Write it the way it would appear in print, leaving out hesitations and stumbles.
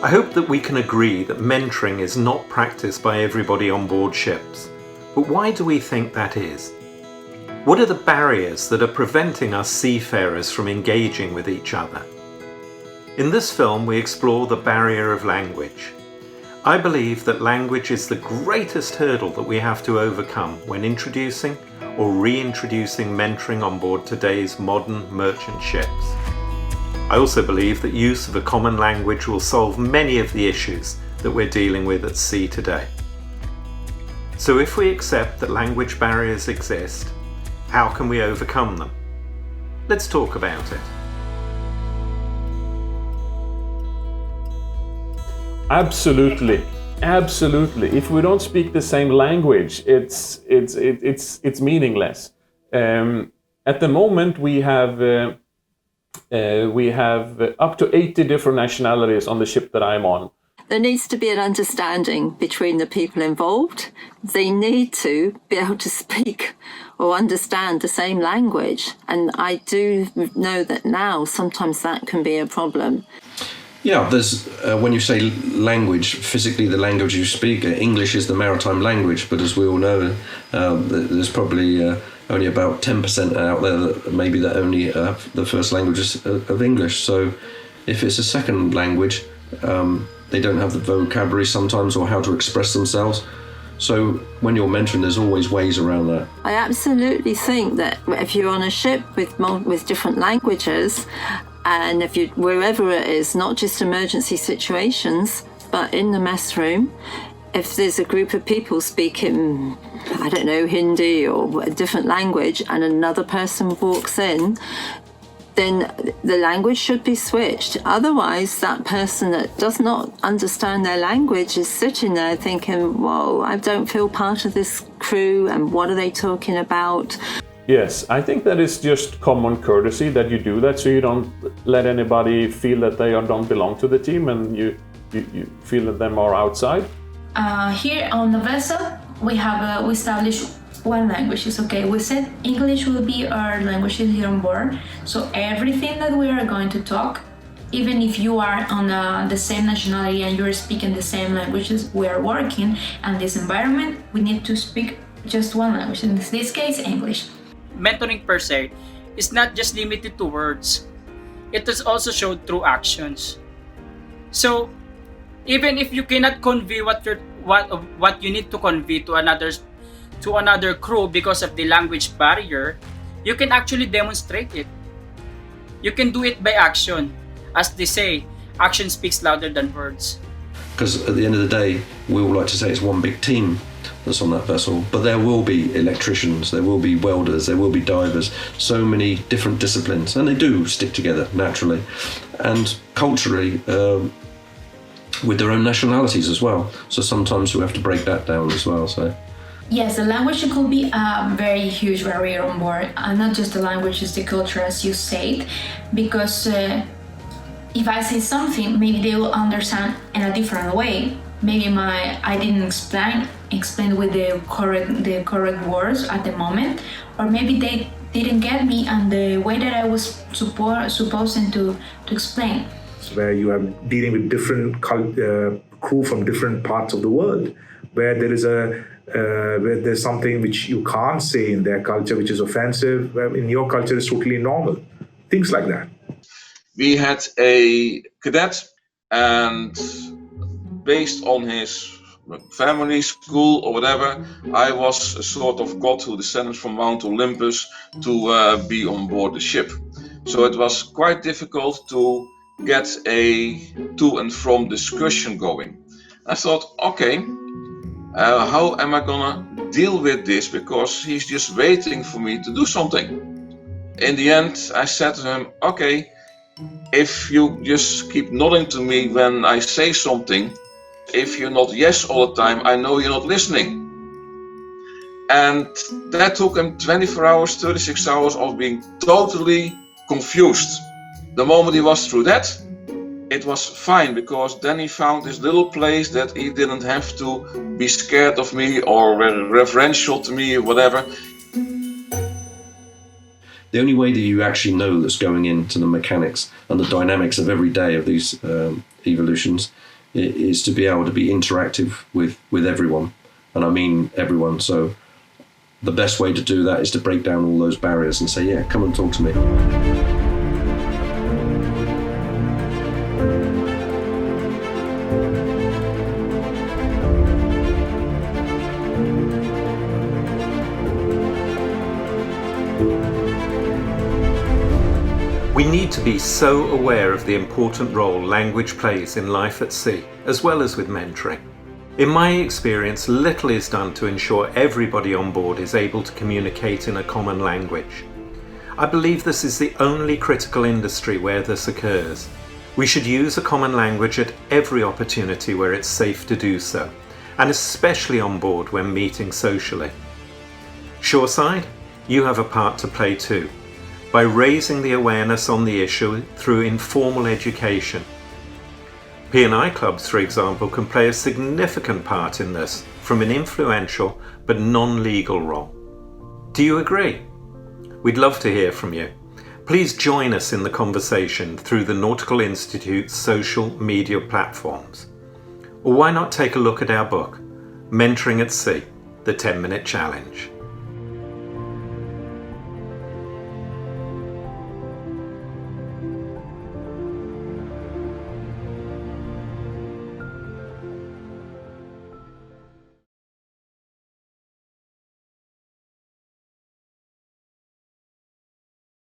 I hope that we can agree that mentoring is not practiced by everybody on board ships. But why do we think that is? What are the barriers that are preventing us seafarers from engaging with each other? In this film, we explore the barrier of language. I believe that language is the greatest hurdle that we have to overcome when introducing or reintroducing mentoring on board today's modern merchant ships. I also believe that use of a common language will solve many of the issues that we're dealing with at sea today. So if we accept that language barriers exist, how can we overcome them? Let's talk about it. Absolutely. If we don't speak the same language, it's meaningless. At the moment, we have up to 80 different nationalities on the ship that I'm on. There needs to be an understanding between the people involved. They need to be able to speak or understand the same language. And I do know that now sometimes that can be a problem. Yeah, there's when you say language, physically the language you speak, English is the maritime language, but as we all know, there's probably only about 10% out there that maybe that only the first language of English. So if it's a second language, they don't have the vocabulary sometimes or how to express themselves. So when you're mentoring, there's always ways around that. I absolutely think that if you're on a ship with different languages, and if you, wherever it is, not just emergency situations, but in the mess room, if there's a group of people speaking, I don't know, Hindi or a different language, and another person walks in, then the language should be switched. Otherwise, that person that does not understand their language is sitting there thinking, whoa, I don't feel part of this crew, and what are they talking about? Yes, I think that is just common courtesy that you do that, so you don't let anybody feel that they don't belong to the team and you feel that them are outside. Here on the vessel, we established one language. It's okay. We said English will be our language here on board. So everything that we are going to talk, even if you are on the same nationality and you're speaking the same languages, we are working in this environment. We need to speak just one language. In this case, English. Mentoring per se is not just limited to words. It is also shown through actions. So even if you cannot convey what you need to convey to another crew because of the language barrier, you can actually demonstrate it. You can do it by action. As they say, action speaks louder than words. Because at the end of the day, we all like to say it's one big team that's on that vessel, but there will be electricians, there will be welders, there will be divers, so many different disciplines, and they do stick together naturally and culturally with their own nationalities as well. So sometimes we have to break that down as well. So yes, the language could be a very huge barrier on board, and not just the language, it's the culture, as you said, because if I say something, maybe they will understand in a different way. Maybe I didn't explain with the correct words at the moment, or maybe they didn't get me and the way that I was supposed to explain. Where you are dealing with different crew from different parts of the world, where where there's something which you can't say in their culture, which is offensive, where in your culture is totally normal. Things like that. We had a cadet, and based on his family, school or whatever, I was a sort of god who descended from Mount Olympus to be on board the ship. So it was quite difficult to get a to and from discussion going. I thought, okay, how am I gonna deal with this? Because he's just waiting for me to do something. In the end, I said to him, okay, if you just keep nodding to me when I say something, if you're not yes all the time, I know you're not listening. And that took him 24 hours, 36 hours of being totally confused. The moment he was through that, it was fine, because then he found this little place that he didn't have to be scared of me or reverential to me or whatever. the only way that you actually know that's going into the mechanics and the dynamics of every day of these evolutions is to be able to be interactive with everyone, and I mean everyone. So the best way to do that is to break down all those barriers and say, yeah, come and talk to me. We need to be so aware of the important role language plays in life at sea, as well as with mentoring. In my experience, little is done to ensure everybody on board is able to communicate in a common language. I believe this is the only critical industry where this occurs. We should use a common language at every opportunity where it's safe to do so, and especially on board when meeting socially. Shoreside, you have a part to play too, by raising the awareness on the issue through informal education. P&I clubs, for example, can play a significant part in this from an influential but non-legal role. Do you agree? We'd love to hear from you. Please join us in the conversation through the Nautical Institute's social media platforms. Or why not take a look at our book, Mentoring at Sea, the 10-Minute Challenge.